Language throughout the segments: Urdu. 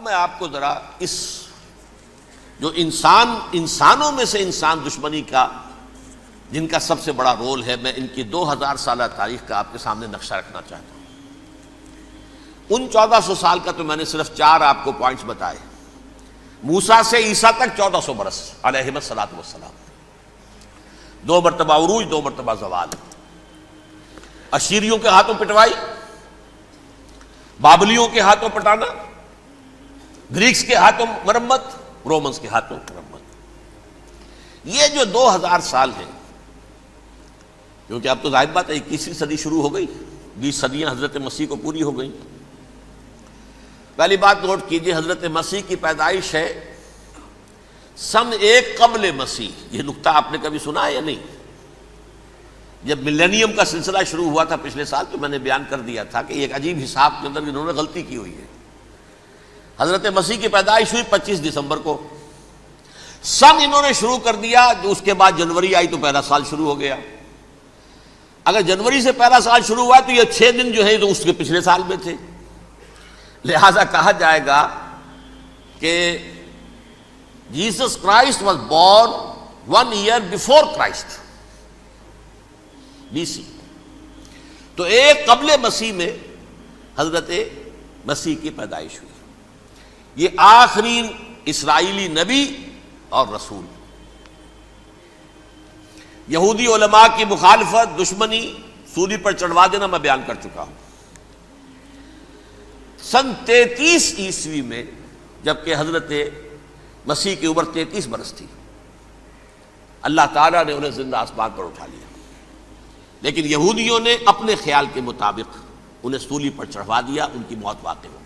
میں آپ کو ذرا اس جو انسانوں میں سے انسان دشمنی کا جن کا سب سے بڑا رول ہے، میں ان کی 2000 سالہ تاریخ کا آپ کے سامنے نقشہ رکھنا چاہتا ہوں۔ ان 1400 سال کا تو میں نے صرف 4 آپ کو پوائنٹس بتائے۔ موسیٰ سے عیسیٰ تک 1400 برس علیہ الصلوۃ والسلام، 2 مرتبہ عروج، 2 مرتبہ زوال، اشیریوں کے ہاتھوں پٹوائی، بابلیوں کے ہاتھوں پٹانا، گریکس کے ہاتھوں مرمت، رومنس کے ہاتھوں مرمت۔ یہ جو 2000 سال ہیں، کیونکہ اب تو ظاہر بات ہے 21ویں صدی شروع ہو گئی، 20 صدیاں حضرت مسیح کو پوری ہو گئیں۔ پہلی بات نوٹ کیجئے، حضرت مسیح کی پیدائش ہے سن 1 قبل مسیح۔ یہ نقطہ آپ نے کبھی سنا ہے یا نہیں؟ جب ملینیم کا سلسلہ شروع ہوا تھا پچھلے سال، تو میں نے بیان کر دیا تھا کہ ایک عجیب حساب کے اندر انہوں نے غلطی کی ہوئی ہے۔ حضرت مسیح کی پیدائش ہوئی 25 دسمبر کو، سن انہوں نے شروع کر دیا، جو اس کے بعد جنوری آئی تو پہلا سال شروع ہو گیا۔ اگر جنوری سے پہلا سال شروع ہوا تو یہ 6 دن جو ہے تو اس کے پچھلے سال میں تھے، لہذا کہا جائے گا کہ Jesus Christ was born 1 year before Christ, BC۔ تو 1 قبل مسیح میں حضرت مسیح کی پیدائش ہوئی۔ یہ آخری اسرائیلی نبی اور رسول۔ یہودی علماء کی مخالفت، دشمنی، سولی پر چڑھوا دینا میں بیان کر چکا ہوں۔ سن 33 عیسوی میں، جبکہ حضرت مسیح کی عمر 33 برس تھی، اللہ تعالیٰ نے انہیں زندہ آسمان پر اٹھا لیا، لیکن یہودیوں نے اپنے خیال کے مطابق انہیں سولی پر چڑھوا دیا، ان کی موت واقع ہو گئی۔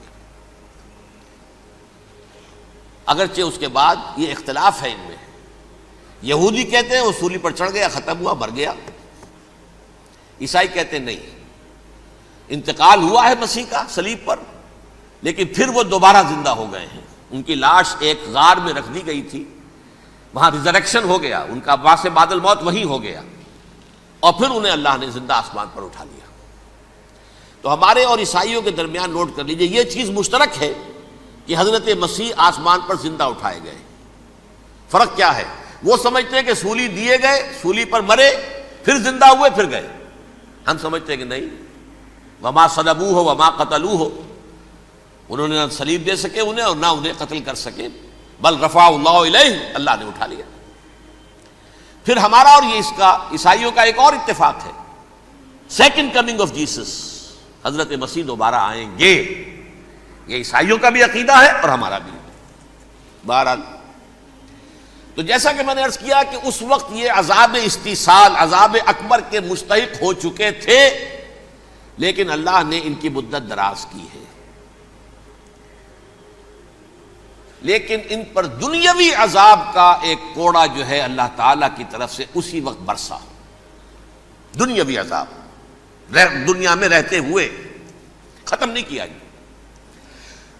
اگرچہ اس کے بعد یہ اختلاف ہے ان میں، یہودی کہتے ہیں وہ سولی پر چڑھ گیا، ختم ہوا، مر گیا۔ عیسائی کہتے ہیں نہیں، انتقال ہوا ہے مسیح کا صلیب پر، لیکن پھر وہ دوبارہ زندہ ہو گئے ہیں۔ ان کی لاش ایک غار میں رکھ دی گئی تھی، وہاں ریزریکشن ہو گیا، ان کا باعث بعد الموت وہیں ہو گیا، اور پھر انہیں اللہ نے زندہ آسمان پر اٹھا لیا۔ تو ہمارے اور عیسائیوں کے درمیان نوٹ کر لیجئے، یہ چیز مشترک ہے کہ حضرت مسیح آسمان پر زندہ اٹھائے گئے۔ فرق کیا ہے؟ وہ سمجھتے ہیں کہ سولی دیے گئے، سولی پر مرے، پھر زندہ ہوئے، پھر گئے۔ ہم سمجھتے ہیں کہ نہیں، وما صلبوہ وما قتلوہ، انہوں نے نہ صلیب دے سکے انہیں اور نہ انہیں قتل کر سکے، بل رفع اللہ الیہ، اللہ نے اٹھا لیا۔ پھر ہمارا اور یہ اس کا عیسائیوں کا ایک اور اتفاق ہے، سیکنڈ کمنگ آف جیسس، حضرت مسیح دوبارہ آئیں گے۔ یہ عیسائیوں کا بھی عقیدہ ہے اور ہمارا بھی۔ بہرحال تو جیسا کہ میں نے عرض کیا کہ اس وقت یہ عذاب استیصال، عذاب اکبر کے مستحق ہو چکے تھے، لیکن اللہ نے ان کی مدت دراز کی ہے، لیکن ان پر دنیاوی عذاب کا ایک کوڑا جو ہے اللہ تعالیٰ کی طرف سے اسی وقت برسا۔ دنیاوی عذاب دنیا میں رہتے ہوئے ختم نہیں کیا گیا۔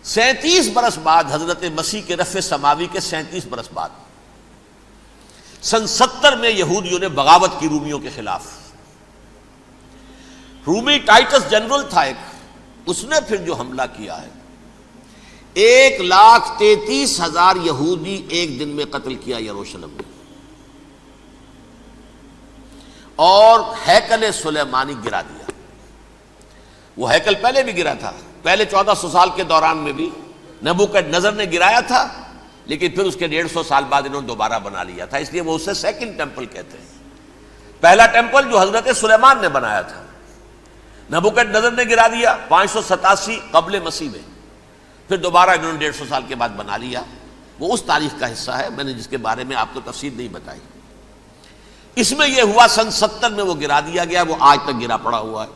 37 برس بعد، حضرت مسیح کے رفع سماوی کے 37 برس بعد، سن 70 میں یہودیوں نے بغاوت کی رومیوں کے خلاف۔ رومی ٹائٹس جنرل تھا ایک، اس نے پھر جو حملہ کیا ہے، 1,33,000 یہودی ایک دن میں قتل کیا یروشلم میں، اور ہیکل سلیمانی گرا دیا۔ وہ ہیکل پہلے بھی گرا تھا، پہلے 1400 سال کے دوران میں بھی نبوکڈنضر نے گرایا تھا، لیکن پھر اس کے 150 سال بعد انہوں نے دوبارہ بنا لیا تھا، اس لیے وہ اسے سیکنڈ ٹیمپل کہتے ہیں۔ پہلا ٹیمپل جو حضرت سلیمان نے بنایا تھا، نبوکڈنضر نے گرا دیا 587 قبل مسیح میں، پھر دوبارہ انہوں نے 150 سال کے بعد بنا لیا۔ وہ اس تاریخ کا حصہ ہے، میں نے جس کے بارے میں آپ کو تفصیل نہیں بتائی۔ اس میں یہ ہوا سن 70 میں وہ گرا دیا گیا، وہ آج تک گرا پڑا ہوا ہے۔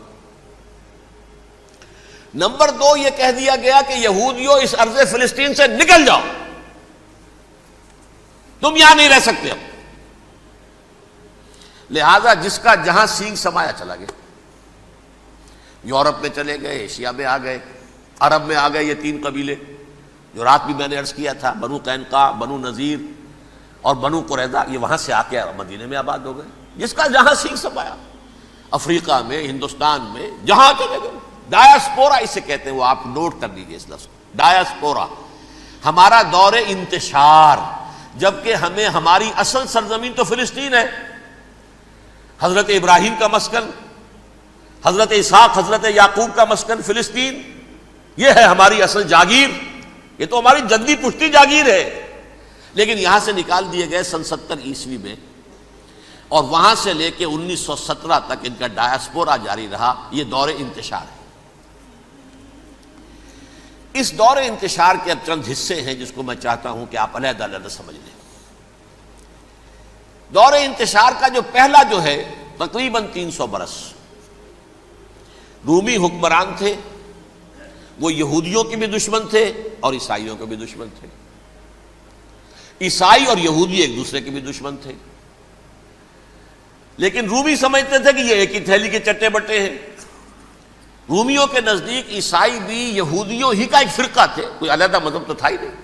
نمبر 2، یہ کہہ دیا گیا کہ یہودیوں اس ارض فلسطین سے نکل جاؤ، تم یہاں نہیں رہ سکتے اب۔ لہذا جس کا جہاں سینگ سمایا چلا گیا، یورپ میں چلے گئے، ایشیا میں آ گئے، عرب میں آ گئے یہ 3 قبیلے جو رات بھی میں نے عرض کیا تھا، بنو قینقاع، بنو نذیر اور بنو قریظہ، یہ وہاں سے آ کے مدینے میں آباد ہو گئے۔ جس کا جہاں سینگ سمایا، افریقہ میں، ہندوستان میں، جہاں چلے گئے۔ ڈایاسپورا اسے کہتے ہیں، وہ آپ نوٹ کر لیجیے اس لفظ کو، ڈایاسپورا۔ ہمارا دور انتشار، جبکہ ہمیں ہماری اصل سرزمین تو فلسطین ہے، حضرت ابراہیم کا مسکن، حضرت اسحاق حضرت یعقوب کا مسکن فلسطین، یہ ہے ہماری اصل جاگیر، یہ تو ہماری جدی پشتی جاگیر ہے، لیکن یہاں سے نکال دیے گئے سن 70 عیسوی میں، اور وہاں سے لے کے 1917 تک ان کا ڈایاسپورا جاری رہا۔ یہ دور انتشار ہے۔ اس دور انتشار کے اب چند حصے ہیں جس کو میں چاہتا ہوں کہ آپ علیحدہ علیحدہ سمجھ لیں۔ دور انتشار کا جو پہلا جو ہے تقریباً 300 برس رومی حکمران تھے، وہ یہودیوں کے بھی دشمن تھے اور عیسائیوں کے بھی دشمن تھے، عیسائی اور یہودی ایک دوسرے کے بھی دشمن تھے، لیکن رومی سمجھتے تھے کہ یہ ایک ہی تھیلی کے چٹے بٹے ہیں۔ رومیوں کے نزدیک عیسائی بھی یہودیوں ہی کا ایک فرقہ تھے، کوئی علیحدہ مذہب تو تھا ہی نہیں،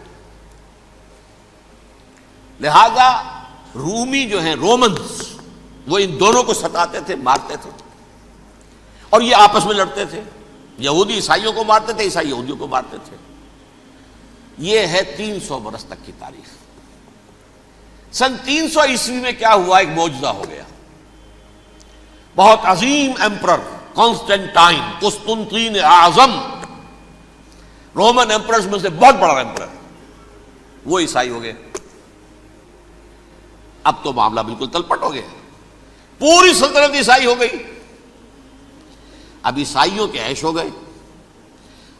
لہذا رومی جو ہیں رومنز وہ ان دونوں کو ستاتے تھے، مارتے تھے، اور یہ آپس میں لڑتے تھے، یہودی عیسائیوں کو مارتے تھے، عیسائی یہودیوں کو مارتے تھے۔ یہ ہے 300 برس تک کی تاریخ۔ سن 300 عیسوی میں کیا ہوا؟ ایک معجزہ ہو گیا۔ بہت عظیم ایمپرر کانسٹینٹائن، قسطنطین اعظم، رومن ایمپررز میں سے بہت بڑا ایمپرر، وہ عیسائی ہو گئے۔ اب تو معاملہ بالکل تلپٹ ہو گیا، پوری سلطنت عیسائی ہو گئی۔ اب عیسائیوں کے عیش ہو گئے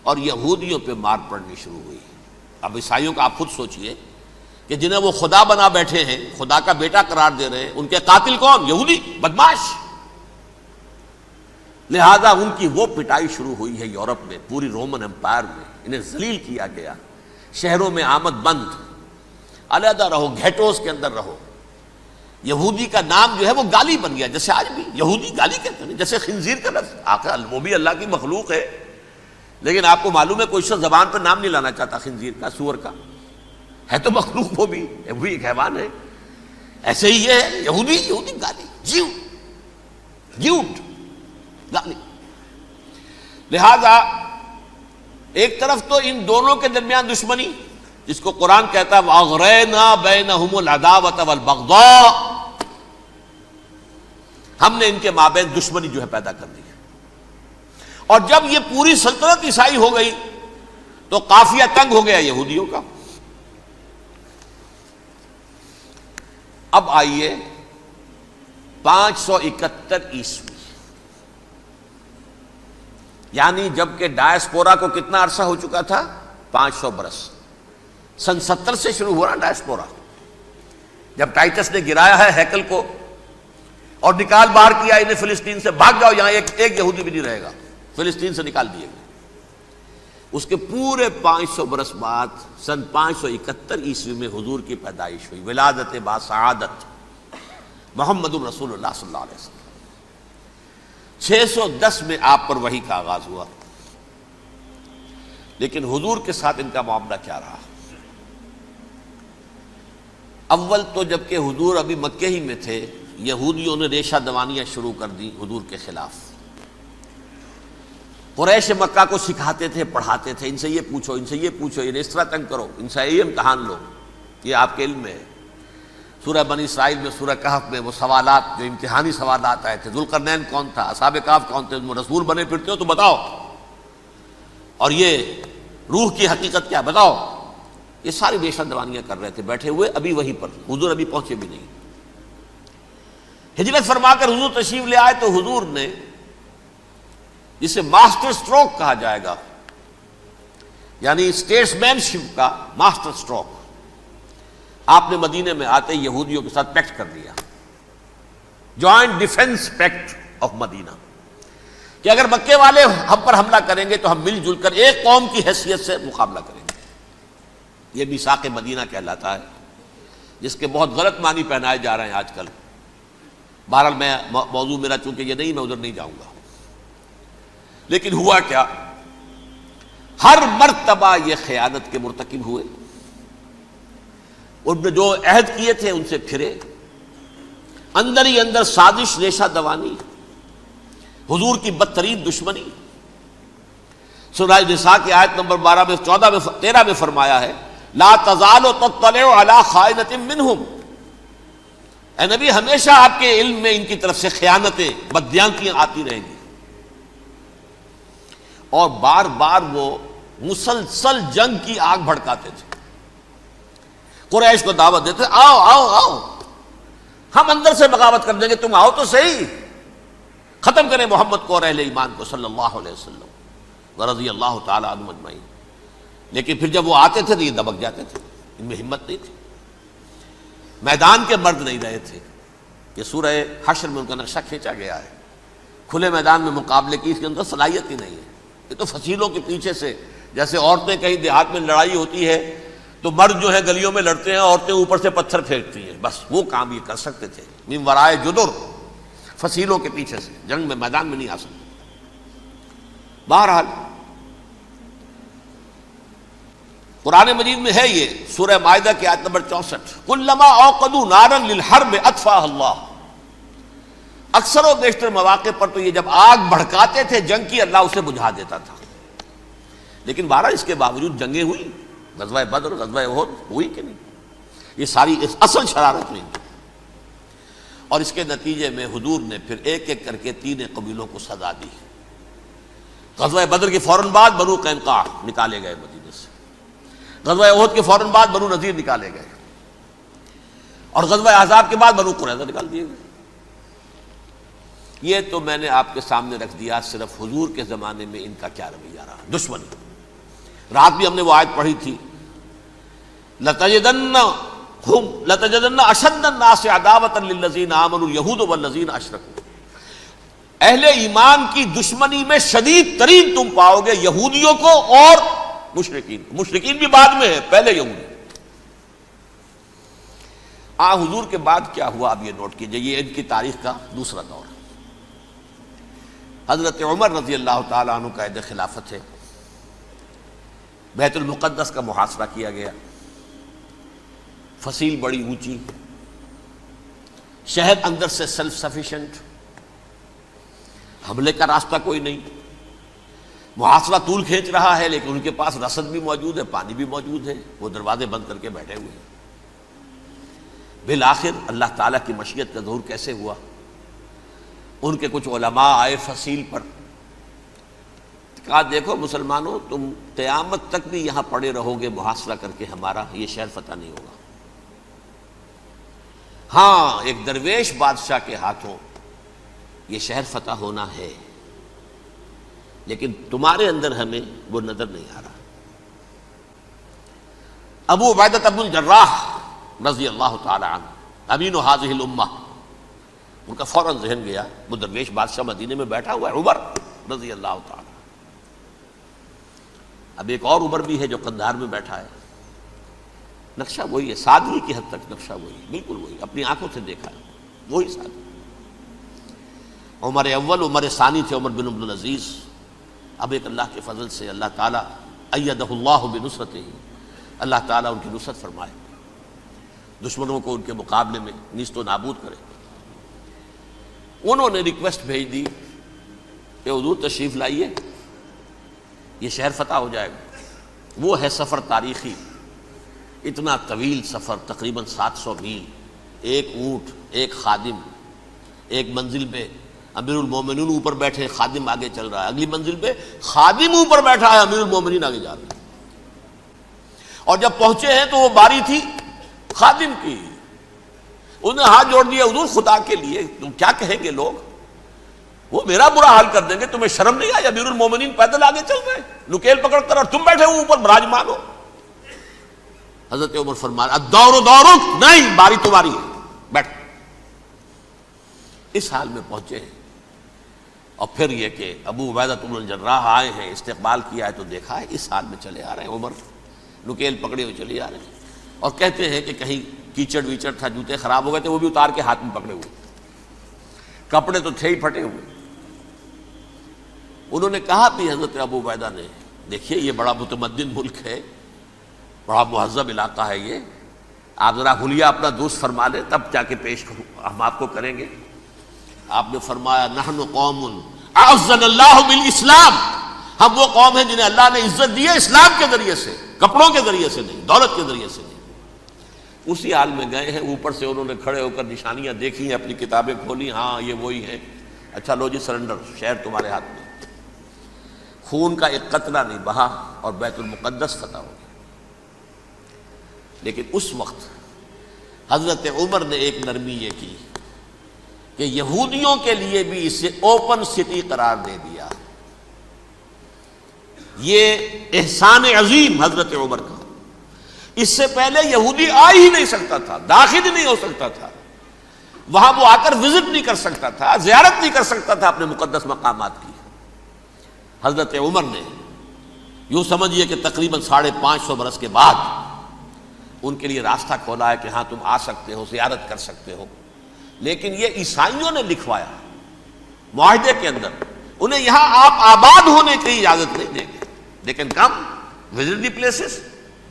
اور یہودیوں پہ مار پڑنی شروع ہوئی۔ اب عیسائیوں کا آپ خود سوچئے کہ جنہیں وہ خدا بنا بیٹھے ہیں، خدا کا بیٹا قرار دے رہے ہیں، ان کے قاتل کون؟ یہودی بدماش۔ لہذا ان کی وہ پٹائی شروع ہوئی ہے یورپ میں، پوری رومن امپائر میں، انہیں ذلیل کیا گیا، شہروں میں آمد بند، علیحدہ رہو، گھیٹوز کے اندر رہو۔ یہودی کا نام جو ہے وہ گالی بن گیا، جیسے آج بھی یہودی گالی کہتے ہیں، جیسے خنزیر کا لفظ، آخر وہ بھی اللہ کی مخلوق ہے، لیکن آپ کو معلوم ہے کوئی شخص زبان پر نام نہیں لانا چاہتا خنزیر کا، سور کا، ہے تو مخلوق، وہ بھی ایک حیوان ہے۔ ایسے ہی یہ ہے یہودی، یہودی گالی، جیوٹ گالی۔ لہذا ایک طرف تو ان دونوں کے درمیان دشمنی، جس کو قرآن کہتا ہے وَأَغْرَيْنَا بَيْنَهُمُ الْعَدَاوَةَ وَالْبَغْضَاءَ، ہم نے ان کے مابین دشمنی جو ہے پیدا کر دی ہے۔ اور جب یہ پوری سلطنت عیسائی ہو گئی تو قافیہ تنگ ہو گیا یہودیوں کا۔ اب آئیے 571 عیسوی، یعنی جب کہ ڈایاسپورا کو کتنا عرصہ ہو چکا تھا؟ 500 برس۔ سن 70 سے شروع ہوا نا ڈایاسپورا، جب ٹائٹس نے گرایا ہے ہیکل کو اور نکال باہر کیا انہیں فلسطین سے، بھاگ جاؤ یہاں ایک یہودی بھی نہیں رہے گا، فلسطین سے نکال دیے گئے۔ اس کے پورے 500 برس بعد سن 571 عیسوی میں حضور کی پیدائش ہوئی، ولادت باسعادت محمد الرسول اللہ صلی اللہ علیہ وسلم۔ 610 میں آپ پر وحی کا آغاز ہوا، لیکن حضور کے ساتھ ان کا معاملہ کیا رہا؟ اول تو جب کہ حضور ابھی مکے ہی میں تھے، یہودیوں نے ریشہ دوانیاں شروع کر دی حضور کے خلاف۔ قریش مکہ کو سکھاتے تھے، پڑھاتے تھے، ان سے یہ پوچھو، ان سے یہ پوچھو، انہیں اس طرح تنگ کرو، ان سے یہ امتحان لو، یہ آپ کے علم میں ہے۔ سورہ بنی اسرائیل میں، سورہ کہف میں وہ سوالات، جو امتحانی سوالات آئے تھے، ذوالقرنین کون تھا، اصحاب کہف کون تھے، تم رسول بنے پھرتے ہو تو بتاؤ، اور یہ روح کی حقیقت کیا بتاؤ، یہ ساری ریشہ دوانیاں کر رہے تھے بیٹھے ہوئے ابھی وہیں پر، حضور ابھی پہنچے بھی نہیں۔ ہجرت فرما کر حضور تشریف لے آئے تو حضور نے، جسے ماسٹر سٹروک کہا جائے گا، یعنی اسٹیٹس مین شپ کا ماسٹر سٹروک، آپ نے مدینے میں آتے یہودیوں کے ساتھ پیکٹ کر دیا، جوائنٹ ڈیفنس پیکٹ آف مدینہ، کہ اگر مکے والے ہم پر حملہ کریں گے تو ہم مل جل کر ایک قوم کی حیثیت سے مقابلہ کریں گے۔ یہ میثاق مدینہ کہلاتا ہے، جس کے بہت غلط معنی پہنائے جا رہے ہیں آج کل۔ بہرحال میں موضوع میرا چونکہ یہ نہیں، میں ادھر نہیں جاؤں گا، لیکن ہوا کیا؟ ہر مرتبہ یہ خیانت کے مرتکب ہوئے، ان نے جو عہد کیے تھے ان سے پھرے، اندر ہی اندر سازش، ریشہ دوانی، حضور کی بدترین دشمنی۔ سورہ نساء کی آیت نمبر 12 میں 14 میں 13 میں فرمایا ہے لا تزال تطلع علی خائنۃ منہم، اے نبی ہمیشہ آپ کے علم میں ان کی طرف سے خیانتیں، بددیانتیاں آتی رہیں گی. اور بار بار وہ مسلسل جنگ کی آگ بھڑکاتے تھے. قریش کو دعوت دیتے، آؤ آؤ آؤ ہم اندر سے بغاوت کر دیں گے، تم آؤ تو صحیح، ختم کریں محمد کو اور اہل ایمان کو صلی اللہ علیہ وسلم ورضی اللہ تعالی عنہم اجمعین. لیکن پھر جب وہ آتے تھے تو یہ دبک جاتے تھے، ان میں ہمت نہیں تھی، میدان کے مرد نہیں رہے تھے. یہ سورہ حشر میں ان کا نقشہ کھینچا گیا ہے. کھلے میدان میں مقابلے کی اس کے اندر صلاحیت ہی نہیں ہے. یہ تو فصیلوں کے پیچھے سے، جیسے عورتیں کہیں دیہات میں لڑائی ہوتی ہے تو مرد جو ہے گلیوں میں لڑتے ہیں، عورتیں اوپر سے پتھر پھینکتی ہیں، بس وہ کام یہ کر سکتے تھے. من ورائے جدر، فصیلوں کے پیچھے سے، جنگ میں میدان میں نہیں آ سکتے. بہرحال قرآن مجید میں ہے یہ سورہ مائدہ کی آیت نمبر 64، کلما اوقدوا نارا للحرب اطفاها اللہ. اکثر و بیشتر مواقع پر تو یہ جب آگ بھڑکاتے تھے جنگ کی، اللہ اسے بجھا دیتا تھا. لیکن بہرحال اس کے باوجود جنگیں ہوئی، غزوہ بدر، غزوہ احد ہوئی کہ نہیں؟ یہ ساری اصل شرارت ہوئی. اور اس کے نتیجے میں حضور نے پھر ایک ایک کر کے 3 قبیلوں کو سزا دی. غزوہ بدر کے فوراً بعد بنو قینقاع نکالے گئے مدینے سے، غزوہ احد کے فوراً بعد بنو نذیر نکالے گئے، اور غزوہ احزاب کے بعد بنو قریظہ نکال دیے گئے. یہ تو میں نے آپ کے سامنے رکھ دیا صرف حضور کے زمانے میں ان کا کیا رویہ رہا. دشمنی، رات بھی ہم نے وہ آیت پڑھی تھی، لَتَجِدَنَّ أَشَدَّ النَّاسِ عَدَاوَةً لِلَّذِينَ آمَنُوا الْيَهُودُ وَالَّذِينَ أَشْرَكُوا. اہل ایمان کی دشمنی میں شدید ترین تم پاؤ گے یہودیوں کو اور مشرکین کو. مشرکین بھی بعد میں ہے، پہلے یہودی. حضور کے بعد کیا ہوا اب یہ نوٹ کیجئے، یہ ان کی تاریخ کا دوسرا دور. حضرت عمر رضی اللہ تعالیٰ عنہ قائد خلافت ہے. بیت المقدس کا محاصرہ کیا گیا، فصیل بڑی اونچی، شہر اندر سے سیلف سفیشینٹ، حملے کا راستہ کوئی نہیں، محاصرہ طول کھینچ رہا ہے، لیکن ان کے پاس رسد بھی موجود ہے، پانی بھی موجود ہے، وہ دروازے بند کر کے بیٹھے ہوئے ہیں. بالآخر اللہ تعالیٰ کی مشیت کا ظہور کیسے ہوا؟ ان کے کچھ علماء آئے فصیل پر، کہا دیکھو مسلمانوں، تم قیامت تک بھی یہاں پڑے رہو گے محاصرہ کر کے ہمارا، یہ شہر فتح نہیں ہوگا. ہاں ایک درویش بادشاہ کے ہاتھوں یہ شہر فتح ہونا ہے، لیکن تمہارے اندر ہمیں وہ نظر نہیں آ رہا. ابو عبیدہ بن الجراح رضی اللہ تعالی عنہ، امین هذه الامہ، ان کا فوراً ذہن گیا وہ درویش بادشاہ مدینے میں بیٹھا ہوا ہے عمر رضی اللہ تعالی. اب ایک اور عمر بھی ہے جو قندھار میں بیٹھا ہے. نقشہ وہی ہے، سادگی کی حد تک نقشہ وہی ہے، بالکل وہی، اپنی آنکھوں سے دیکھا ہے، وہی سادگی. عمر اول، عمر ثانی تھے عمر بن عبد العزیز. اب ایک اللہ کے فضل سے اللہ تعالیٰ ایدہ اللہ بنصرتہ، اللہ تعالیٰ ان کی نصرت فرمائے، دشمنوں کو ان کے مقابلے میں نیست و نابود کرے. انہوں نے ریکویسٹ بھیج دی کہ حضور تشریف لائیے، یہ شہر فتح ہو جائے گا. وہ ہے سفر تاریخی، اتنا طویل سفر، تقریباً 700 میل، ایک اونٹ، ایک خادم، ایک منزل پہ امیر المومنین اوپر بیٹھے، خادم آگے چل رہا ہے، اگلی منزل پہ خادم اوپر بیٹھا ہے، امیر المومنین آگے جا رہے ہیں. اور جب پہنچے ہیں تو وہ باری تھی خادم کی. انہوں نے ہاتھ جوڑ دیا، حضور خدا کے لیے تم کیا کہیں گے لوگ، وہ میرا برا حال کر دیں گے، تمہیں شرم نہیں آئی؟ امیر المومنین پیدل آگے چل رہے ہیں نکیل پکڑ کر، اور تم بیٹھے ہو اوپر براجمان ہو. حضرت عمر فرمایا الدور دورک، نہیں باری تمہاری ہے، بیٹھ. اس حال میں پہنچے ہیں. اور پھر یہ کہ ابو عبیدہ بن الجراح آئے ہیں، استقبال کیا ہے تو دیکھا ہے اس حال میں چلے آ رہے ہیں. عمر نکیل پکڑے ہوئے چلے آ رہے ہیں، اور کہتے ہیں کہ کہیں کیچڑ ویچڑ تھا، جوتے خراب ہو گئے تھے، وہ بھی اتار کے ہاتھ میں پکڑے ہوئے، کپڑے تو تھے ہی پھٹے ہوئے. انہوں نے کہا بھی حضرت ابو عبیدہ نے، دیکھیے یہ بڑا متمدن ملک ہے، بڑا مہذب علاقہ ہے، یہ آپ ذرا حلیہ اپنا دوست فرما لیں تب جا کے پیش ہم آپ کو کریں گے. آپ نے فرمایا نحن قوم اعزنا اللہ بالاسلام، ہم وہ قوم ہیں جنہیں اللہ نے عزت دی ہے اسلام کے ذریعے سے. کپڑوں کے ذریعے سے نہیں، دولت کے ذریعے سے نہیں۔ اسی حال میں گئے ہیں، اوپر سے انہوں نے کھڑے ہو کر نشانیاں دیکھی ہیں، اپنی کتابیں کھولی، ہاں یہ وہی ہیں، اچھا لو جی سرنڈر، شہر تمہارے ہاتھ میں۔ خون کا ایک قطرہ نہیں بہا اور بیت المقدس فتح ہو گیا۔ لیکن اس وقت حضرت عمر نے ایک نرمی یہ کی کہ یہودیوں کے لیے بھی اسے اوپن سٹی قرار دے دیا۔ یہ احسان عظیم حضرت عمر کا، اس سے پہلے یہودی آ ہی نہیں سکتا تھا، داخل ہی نہیں ہو سکتا تھا، وہاں وہ آ کر وزٹ نہیں کر سکتا تھا، زیارت نہیں کر سکتا تھا اپنے مقدس مقامات کی۔ حضرت عمر نے یوں سمجھیے کہ تقریباً 550 برس کے بعد ان کے لیے راستہ کھولا ہے کہ ہاں تم آ سکتے ہو، زیارت کر سکتے ہو۔ لیکن یہ عیسائیوں نے لکھوایا معاہدے کے اندر، انہیں یہاں آپ آباد ہونے کی اجازت نہیں دیں گے، لیکن کم وزٹ دی پلیسز،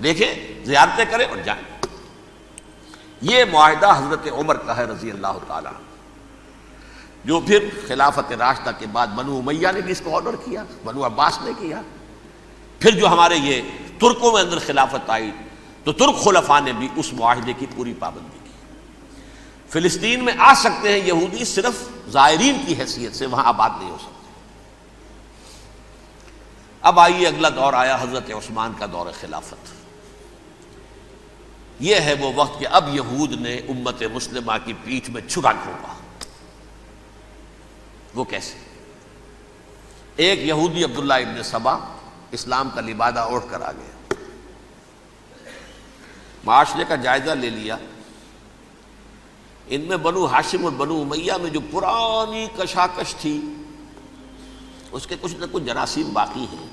دیکھیں، زیارتیں کریں اور جائیں۔ یہ معاہدہ حضرت عمر کا ہے رضی اللہ تعالیٰ، جو پھر خلافت راشدہ کے بعد بنو امیہ نے بھی اس کو آنر کیا، بنو عباس نے کیا۔ پھر جو ہمارے یہ ترکوں میں اندر خلافت آئی تو ترک خلفاء نے بھی اس معاہدے کی پوری پابندی کی۔ فلسطین میں آ سکتے ہیں یہودی، صرف زائرین کی حیثیت سے، وہاں آباد نہیں ہو سکتے۔ اب آئیے اگلا دور آیا حضرت عثمان کا دور خلافت۔ یہ ہے وہ وقت کہ اب یہود نے امت مسلمہ کی پیٹھ میں چھرا گھونپا۔ وہ کیسے؟ ایک یہودی عبداللہ ابن سبا اسلام کا لبادہ اوڑھ کر آ گیا، معاشرے کا جائزہ لے لیا۔ ان میں بنو ہاشم اور بنو امیہ میں جو پرانی کشاکش تھی، اس کے کچھ نہ کچھ جراثیم باقی ہیں،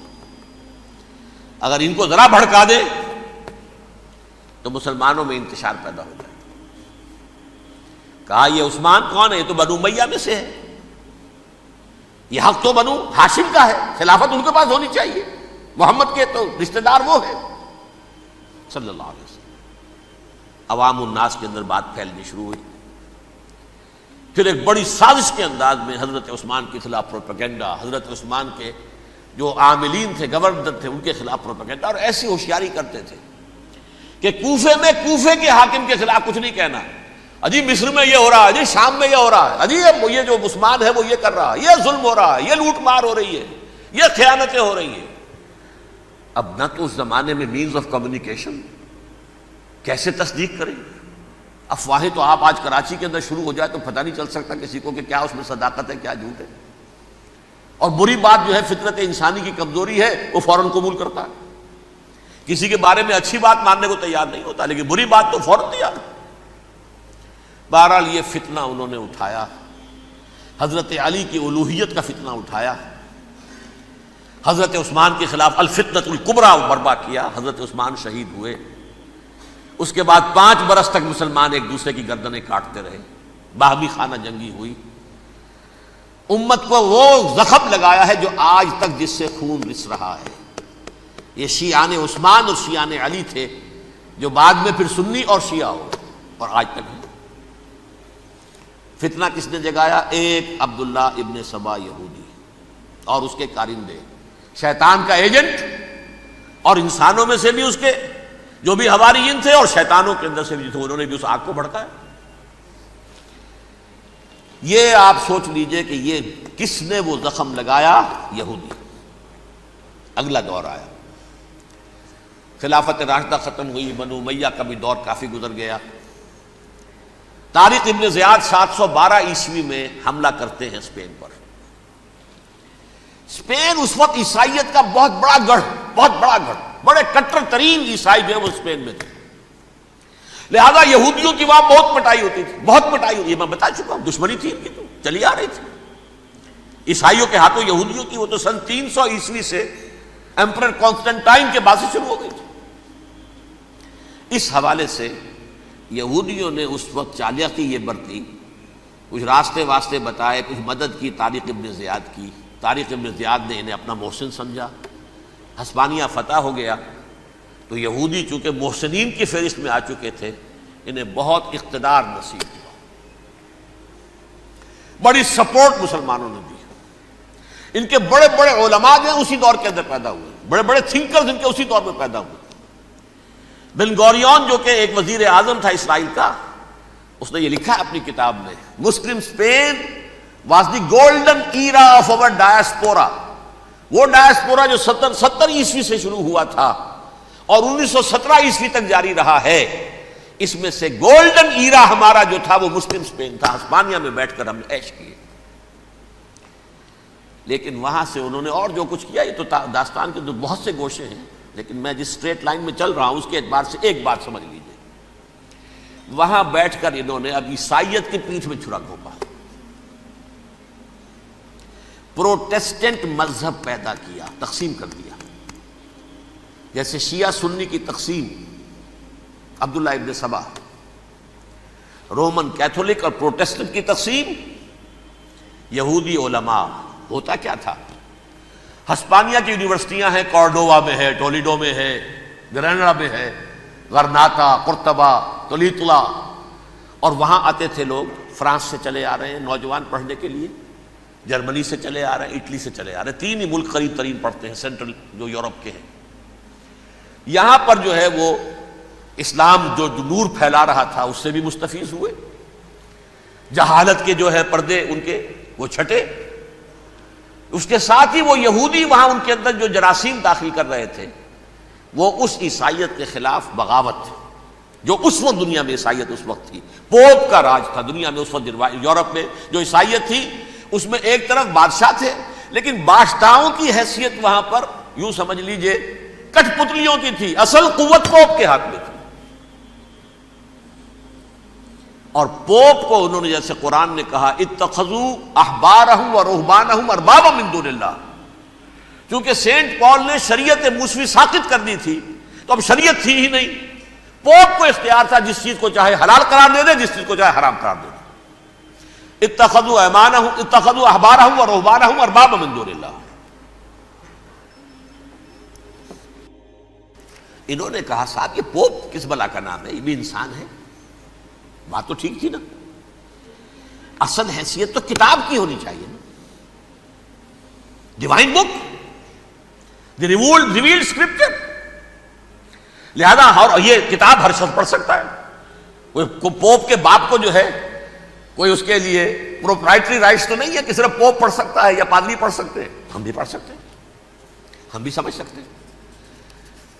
اگر ان کو ذرا بھڑکا دے تو مسلمانوں میں انتشار پیدا ہو جائے۔ کہا یہ عثمان کون ہے؟ یہ تو بنو امیہ میں سے ہے، یہ حق تو بنو ہاشم کا ہے، خلافت ان کے پاس ہونی چاہیے، محمد کے تو رشتہ دار وہ ہے صلی اللہ علیہ وسلم۔ عوام الناس کے اندر بات پھیلنی شروع ہوئی۔ پھر ایک بڑی سازش کے انداز میں حضرت عثمان کے خلاف پروپیگنڈا، حضرت عثمان کے جو عاملین تھے، گورنر تھے، ان کے خلاف پروپیگنڈا، اور ایسی ہوشیاری کرتے تھے کہ کوفے میں کوفے کے حاکم کے خلاف کچھ نہیں کہنا، اجی مصر میں یہ ہو رہا ہے، اجی شام میں یہ ہو رہا ہے، اجی یہ جو عثمان ہے وہ یہ کر رہا ہے، یہ ظلم ہو رہا ہے، یہ لوٹ مار ہو رہی ہے، یہ خیانتیں ہو رہی ہیں۔ اب نہ تو اس زمانے میں مینز آف کمیونیکیشن، کیسے تصدیق کریں؟ افواہیں تو آپ آج کراچی کے اندر شروع ہو جائے تو پتہ نہیں چل سکتا کسی کو کہ کیا اس میں صداقت ہے، کیا جھوٹ ہے، اور بری بات جو ہے فطرت انسانی کی کمزوری ہے، وہ فوراً قبول کرتا ہے، کسی کے بارے میں اچھی بات ماننے کو تیار نہیں ہوتا، لیکن بری بات تو فوراً تیار۔ بہرحال یہ فتنہ انہوں نے اٹھایا، حضرت علی کی الوہیت کا فتنہ اٹھایا، حضرت عثمان کے خلاف الفتنۃ الکبریٰ برپا کیا، حضرت عثمان شہید ہوئے۔ اس کے بعد 5 برس تک مسلمان ایک دوسرے کی گردنیں کاٹتے رہے، باہمی خانہ جنگی ہوئی۔ امت کو وہ زخم لگایا ہے جو آج تک جس سے خون رس رہا ہے۔ یہ شیعان عثمان اور شیعان علی تھے، جو بعد میں پھر سنی اور شیعہ ہو، اور آج تک ہے۔ فتنہ کس نے جگایا؟ ایک عبداللہ ابن سبا یہودی اور اس کے کارندے، شیطان کا ایجنٹ، اور انسانوں میں سے بھی اس کے جو بھی حواریین تھے اور شیطانوں کے اندر سے بھی تھے، انہوں نے بھی اس آگ کو بھڑکایا۔ یہ آپ سوچ لیجئے کہ یہ کس نے وہ زخم لگایا؟ یہودی۔ اگلا دور آیا، خلافت راشدہ ختم ہوئی، بنو امیہ کا بھی دور کافی گزر گیا۔ طارق ابن زیاد 712 عیسوی میں حملہ کرتے ہیں اسپین پر۔ اسپین اس وقت عیسائیت کا بہت بڑا گڑھ، بڑے کٹر ترین عیسائی جو ہے وہ اسپین میں تھے، لہذا یہودیوں کی وہاں بہت پٹائی ہوتی تھی، یہ میں بتا چکا ہوں، دشمنی تھی ان کی تو چلی آ رہی تھی عیسائیوں کے ہاتھوں یہودیوں کی۔ وہ تو سن 300 عیسوی سے ایمپرر کانسٹنٹائن کے بعد سے شروع ہو گئی تھی۔ اس حوالے سے یہودیوں نے اس وقت چالاکی یہ برتی، کچھ راستے واسطے بتائے، کچھ مدد کی طارق ابن زیاد کی۔ طارق ابن زیاد نے انہیں اپنا محسن سمجھا، ہسپانیہ فتح ہو گیا تو یہودی چونکہ محسنین کی فہرست میں آ چکے تھے، انہیں بہت اقتدار نصیب ہوا، بڑی سپورٹ مسلمانوں نے دی۔ ان کے بڑے بڑے علماء جو ہیں اسی دور کے اندر پیدا ہوئے، بڑے بڑے تھنکرز ان کے اسی دور میں پیدا ہوئے۔ بن گوریون جو کہ ایک وزیر اعظم تھا اسرائیل کا، اس نے یہ لکھا ہے اپنی کتاب میں، Muslim Spain was the golden era of our diaspora. وہ ڈائسپورا جو 70 عیسوی سے شروع ہوا تھا اور 1917 عیسوی تک جاری رہا ہے، اس میں سے گولڈن ایرا ہمارا جو تھا وہ مسلم اسپین تھا. ہسپانیہ میں بیٹھ کر ہم نے عیش کیے. لیکن وہاں سے انہوں نے اور جو کچھ کیا، یہ تو داستان کے بہت سے گوشے ہیں، لیکن میں جس اسٹریٹ لائن میں چل رہا ہوں اس کے اعتبار سے ایک بات سمجھ لیجیے. وہاں بیٹھ کر انہوں نے اب عیسائیت کی پیٹھ میں چھرا گھونپا، پروٹیسٹنٹ مذہب پیدا کیا، تقسیم کر دیا. جیسے شیعہ سنی کی تقسیم، عبداللہ ابن سبا، رومن کیتھولک اور پروٹیسٹنٹ کی تقسیم، یہودی علماء. ہوتا کیا تھا؟ ہسپانیہ کی یونیورسٹیاں ہیں، کارڈووا میں ہے، ٹولیڈو میں ہے، گریناڈا میں ہے، غرناطہ، قرطبہ، تولیتلا، اور وہاں آتے تھے لوگ. فرانس سے چلے آ رہے ہیں نوجوان پڑھنے کے لیے، جرمنی سے چلے آ رہے ہیں، اٹلی سے چلے آ رہے ہیں. 3 ہی ملک قریب ترین پڑھتے ہیں سینٹرل جو یورپ کے ہیں. یہاں پر جو ہے وہ اسلام جو نور پھیلا رہا تھا اس سے بھی مستفیض ہوئے. جہالت کے جو ہے پردے ان کے وہ چھٹے. اس کے ساتھ ہی وہ یہودی وہاں ان کے اندر جو جراثیم داخل کر رہے تھے وہ اس عیسائیت کے خلاف بغاوت تھی جو اس وقت دنیا میں عیسائیت اس وقت تھی. پوپ کا راج تھا دنیا میں اس وقت. یورپ میں جو عیسائیت تھی اس میں ایک طرف بادشاہ تھے، لیکن بادشاہوں کی حیثیت وہاں پر یوں سمجھ لیجئے کٹ پتلیوں کی تھی. اصل قوت پوپ کے ہاتھ میں تھی. اور پوپ کو انہوں نے جیسے قرآن نے کہا اتخذوا احبارهم ورهبانهم اربابا من دون اللہ، کیونکہ سینٹ پال نے شریعت موسوی ساقط کر دی تھی تو اب شریعت تھی ہی نہیں. پوپ کو اختیار تھا جس چیز کو چاہے حلال قرار دے دے، جس چیز کو چاہے حرام قرار دے دے. اتخذوا احبارهم ورهبانهم اربابا من دون اللہ. انہوں نے کہا صاحب یہ پوپ کس بلا کا نام ہے، یہ بھی انسان ہے. بات تو ٹھیک تھی نا، اصل حیثیت تو کتاب کی ہونی چاہیے نا، ڈیوائن بک، دی ریویلڈ اسکرپچر. لہذا اور یہ کتاب ہر شخص پڑھ سکتا ہے. کوئی پوپ کے باپ کو جو ہے کوئی اس کے لیے پروپرائٹری رائٹس تو نہیں ہے کہ صرف پوپ پڑھ سکتا ہے یا پادری پڑھ سکتے ہیں. ہم بھی پڑھ سکتے ہیں، ہم بھی سمجھ سکتے ہیں.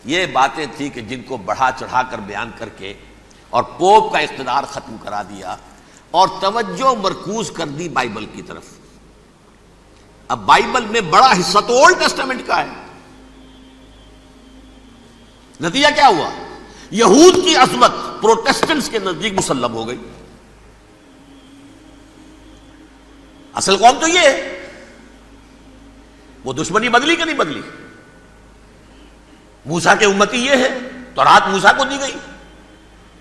یہ باتیں تھیں کہ جن کو بڑھا چڑھا کر بیان کر کے اور پوپ کا اقتدار ختم کرا دیا اور توجہ مرکوز کر دی بائبل کی طرف. اب بائبل میں بڑا حصہ تو اولڈ ٹیسٹامنٹ کا ہے. نتیجہ کیا ہوا؟ یہود کی عظمت پروٹیسٹنٹس کے نزدیک مسلم ہو گئی. اصل قوم تو یہ ہے. وہ دشمنی بدلی کہ نہیں بدلی؟ موسیٰ کے امتی یہ ہے، تورات موسیٰ کو دی گئی،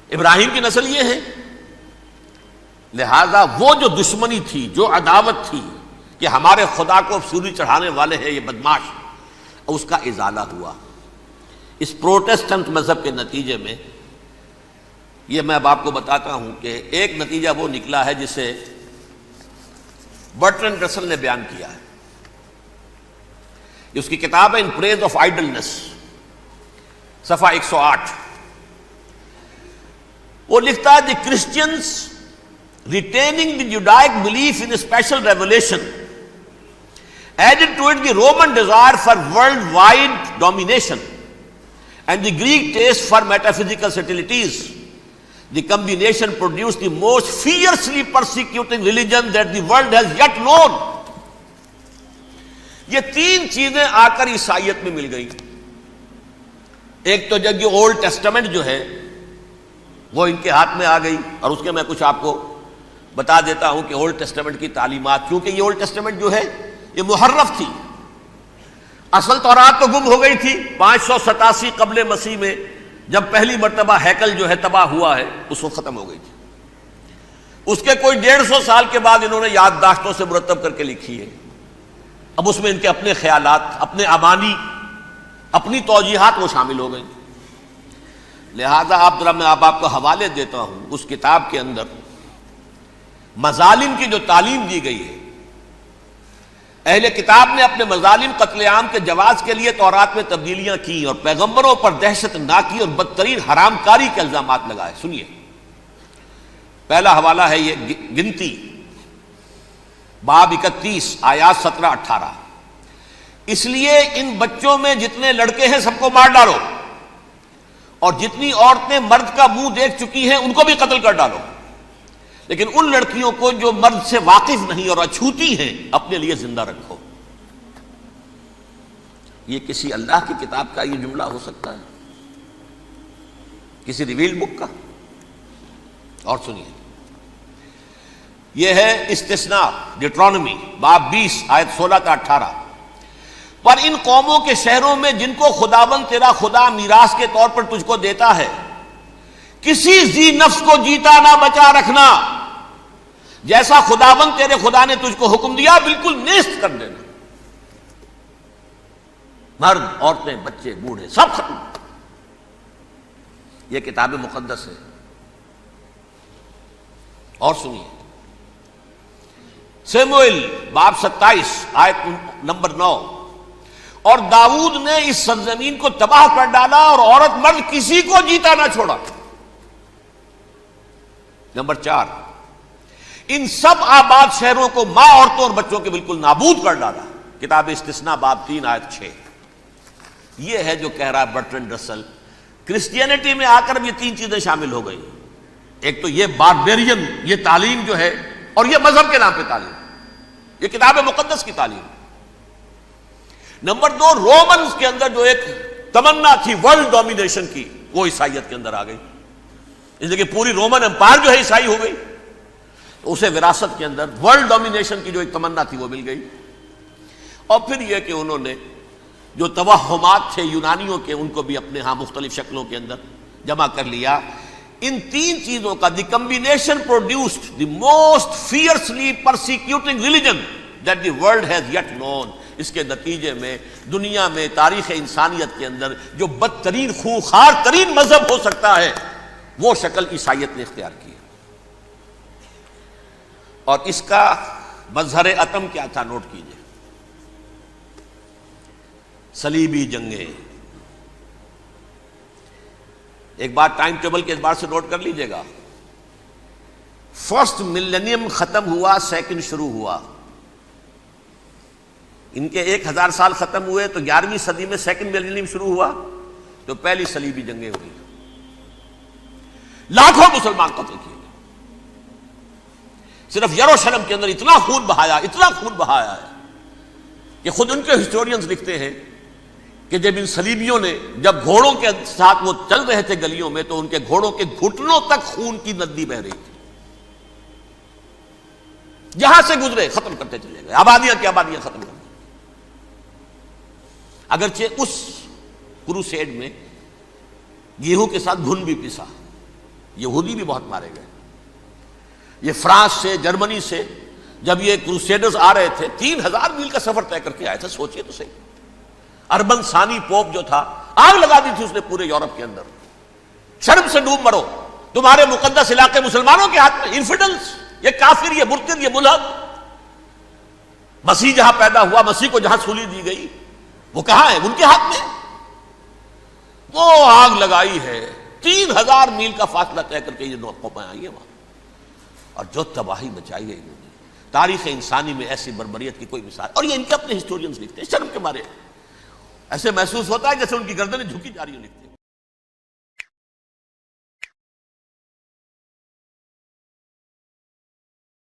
ابراہیم کی نسل یہ ہے. لہذا وہ جو دشمنی تھی، جو عداوت تھی کہ ہمارے خدا کو سولی چڑھانے والے ہیں یہ بدماش، اس کا ازالہ ہوا اس پروٹیسٹنٹ مذہب کے نتیجے میں. یہ میں اب آپ کو بتاتا ہوں کہ ایک نتیجہ وہ نکلا ہے جسے برٹرنڈ رسل نے بیان کیا ہے. اس کی کتاب ہے ان پریز آف آئیڈلنس، صفحہ 108. وہ لکھتا ہے the Christians retaining the Judaic belief in special revelation added to it the Roman desire for worldwide domination and the Greek taste for metaphysical subtleties. The combination produced the most fiercely persecuting religion that the world has yet known. یہ 3 چیزیں آ کر عیسائیت میں مل گئی. ایک تو جب یہ اولڈ ٹیسٹمنٹ جو ہے وہ ان کے ہاتھ میں آ گئی، اور اس کے میں کچھ آپ کو بتا دیتا ہوں کہ اولڈ ٹیسٹمنٹ کی تعلیمات، کیونکہ یہ اولڈ ٹیسٹمنٹ جو ہے یہ محرف تھی. اصل تورات تو گم ہو گئی تھی 587 قبل مسیح میں، جب پہلی مرتبہ ہیکل جو ہے تباہ ہوا ہے اس وقت ختم ہو گئی تھی. اس کے کوئی 150 سال کے بعد انہوں نے یادداشتوں سے مرتب کر کے لکھی ہے. اب اس میں ان کے اپنے خیالات، اپنے امانی، اپنی توجیحات وہ شامل ہو گئی. لہذا میں آپ کو حوالے دیتا ہوں اس کتاب کے اندر مظالم کی جو تعلیم دی گئی ہے. اہل کتاب نے اپنے مظالم قتل عام کے جواز کے لیے تورات میں تبدیلیاں کی اور پیغمبروں پر دہشت ناکی اور بدترین حرام کاری کے الزامات لگائے. سنیے، پہلا حوالہ ہے یہ گنتی باب 31 آیات 17-18. اس لیے ان بچوں میں جتنے لڑکے ہیں سب کو مار ڈالو، اور جتنی عورتیں مرد کا منہ دیکھ چکی ہیں ان کو بھی قتل کر ڈالو، لیکن ان لڑکیوں کو جو مرد سے واقف نہیں اور اچھوتی ہیں اپنے لیے زندہ رکھو. یہ کسی اللہ کی کتاب کا یہ جملہ ہو سکتا ہے؟ کسی ریویل بک کا؟ اور سنیے، یہ ہے استثناء ڈیٹرانومی باب 20 آیت 16-18. پر ان قوموں کے شہروں میں جن کو خداوند تیرا خدا میراث کے طور پر تجھ کو دیتا ہے، کسی ذی نفس کو جیتا نہ بچا رکھنا، جیسا خداوند تیرے خدا نے تجھ کو حکم دیا بالکل نیست کر دینا. مرد، عورتیں، بچے، بوڑھے سب ختم. یہ کتاب مقدس ہے. اور سنیے، سموئیل باب 27 آیت نمبر 9. اور داؤد نے اس سرزمین کو تباہ کر ڈالا اور عورت مرد کسی کو جیتا نہ چھوڑا. نمبر 4، ان سب آباد شہروں کو ماں، عورتوں اور بچوں کے بالکل نابود کر ڈالا. کتاب استثناء باب 3 آیت 6. یہ ہے جو کہہ رہا ہے برٹرنڈ رسل، کرسچینٹی میں آ کر بھی یہ 3 چیزیں شامل ہو گئی. ایک تو یہ باربیرین یہ تعلیم جو ہے، اور یہ مذہب کے نام پہ تعلیم، یہ کتاب مقدس کی تعلیم. نمبر 2، رومنز کے اندر جو ایک تمنا تھی ورلڈ ڈومینیشن کی، وہ عیسائیت کے اندر آ گئی. اس لیے کہ پوری رومن امپائر جو ہے عیسائی ہو گئی، تو اسے وراثت کے اندر ورلڈ ڈومینیشن کی جو ایک تمنا تھی وہ مل گئی. اور پھر یہ کہ انہوں نے جو توہمات تھے یونانیوں کے ان کو بھی اپنے ہاں مختلف شکلوں کے اندر جمع کر لیا. ان 3 چیزوں کا the combination produced the most fiercely persecuting religion that the world has yet known. اس کے نتیجے میں دنیا میں تاریخ انسانیت کے اندر جو بدترین خونخوار ترین مذہب ہو سکتا ہے وہ شکل عیسائیت نے اختیار کی. اور اس کا مظہر عتم کیا تھا؟ نوٹ کیجئے، صلیبی جنگیں. ایک بات ٹائم ٹیبل کے اعتبار سے نوٹ کر لیجئے گا. فرسٹ ملینیم ختم ہوا، سیکنڈ شروع ہوا. ان کے 1000 سال ختم ہوئے تو 11ویں صدی میں سیکنڈ ملینیم شروع ہوا، تو پہلی صلیبی جنگیں ہوئی. لاکھوں مسلمان قتل کیے. صرف یروشلم کے اندر اتنا خون بہایا ہے کہ خود ان کے ہسٹورینز لکھتے ہیں کہ جب ان صلیبیوں نے جب گھوڑوں کے ساتھ وہ چل رہے تھے گلیوں میں، تو ان کے گھوڑوں کے گھٹنوں تک خون کی ندی بہ رہی تھی. جہاں سے گزرے ختم کرتے چلے گئے، آبادیاں کی آبادیاں ختم کر دی. اگرچہ اس کروسیڈ میں گیہوں کے ساتھ گھن بھی پسا، یہودی بھی بہت مارے گئے. یہ فرانس سے، جرمنی سے جب یہ کروسیڈرز آ رہے تھے 3000 میل کا سفر طے کر کے آئے تھے. سوچئے تو صحیح، اربن ثانی پوپ جو تھا آگ لگا دی تھی اس نے پورے یورپ کے اندر. شرم سے ڈوب مرو، تمہارے مقدس علاقے مسلمانوں کے ہاتھ میں. انفیڈلز، یہ کافر، یہ مرتد، یہ ملحد. مسیح جہاں پیدا ہوا، مسیح کو جہاں سولی دی گئی، وہ کہاں ہے؟ ان کے ہاتھ میں. وہ آگ لگائی ہے، 3000 میل کا فاصلہ طے کر کے یہ قومیں آئی ہیں وہاں، اور جو تباہی مچائی ہے انہوں نے. تاریخ انسانی میں ایسی بربریت کی کوئی مثال. اور یہ ان کے اپنے ہسٹورینز لکھتے ہیں. شرم کے مارے ایسے محسوس ہوتا ہے جیسے ان کی گردنیں جھکی جا رہی ہیں. لکھتے ہیں